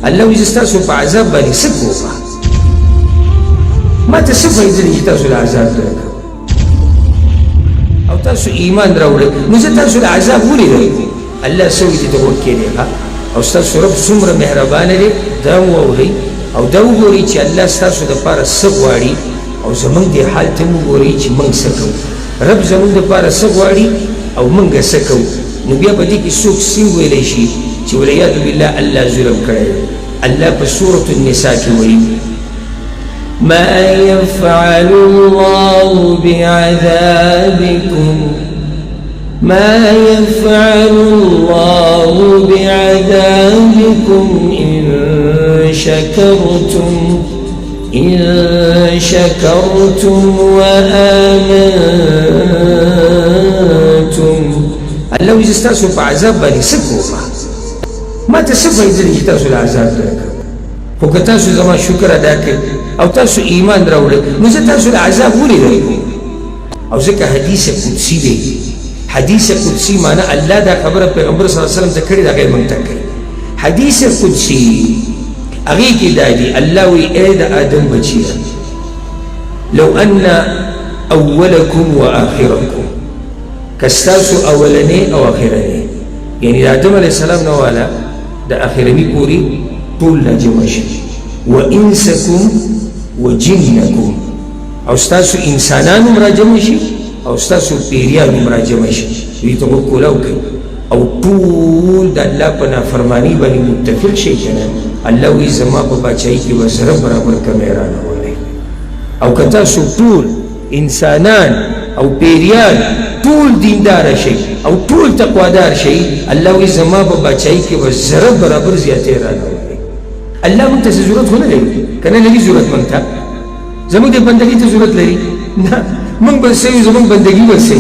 الله وی ستاسو په عذاب باندې څه کومه ما ته څه فایده ده چې تاسو له عذاب درکړم او تاسو ایمان راوړئ نو زه تاسو له عذاب ولې درکوم الله څه وایي چې ته وکړې او ستاسو رب څومره مهربانه دی دا واورئ او دا وګورئ چې الله ستاسو دپاره څه غواړي او زمونږ دې حال ته وګورئ چې موږ څه کوو رب زمونږ دپاره څه غواړي او موږ څه کوو نو بیا په دې کې څوک څنګه ویلی شي چې والعیاذ بالله الله ظلم کړی دی الله په سورة النساء کې وایي ما يفعل الله بعذابكم ما يفعل الله بعذابكم إن شكرتم وآمنتم الله وی ستاسو په عذاب باندې څه کومه ما ته څه فایده ده چې تاسو له عذاب درکړم خو که تاسو زما شکر ادا کړئ او تاسو ایمان راوړئ نو زه تاسو له عذاب ولې درکوم او ځکه حدیث قدسي دی حدیث قدسی معنی اللہ دا خبر پیغمبر صلی اللہ علیہ وسلم تا کری دا غیر منتق کری حدیث قدسی اغی کی دادی اللہ وی اے دا آدم بچیا لو ان اولکم و آخرکم کستاسو اولنے او آخرنے یعنی دا آدم علیہ السلام نوالا دا آخرنی پوری طول لا جمعش و انسکم و جنکم او ستاسو انسانان مراجمشی او ستاسو پیریان مراجمه شي دوی ته وکولاو کوي او ټول د الله په نافرماني باندې متفق شي کنه الله وی زما په بچای کې وسره برابر کمیران وله او که تاسو ټول انسانان او پیریان ټول دیندار شي او ټول تقوادار شي الله وی زما په بچای کې وسره برابر زیاتې رانه وله الله مونږ ته ضرورت نه لري کنه لري ضرورت مونږ ته زموږ د بندګۍ ته ضرورت لري نه من بسيو زمان بندگی بسي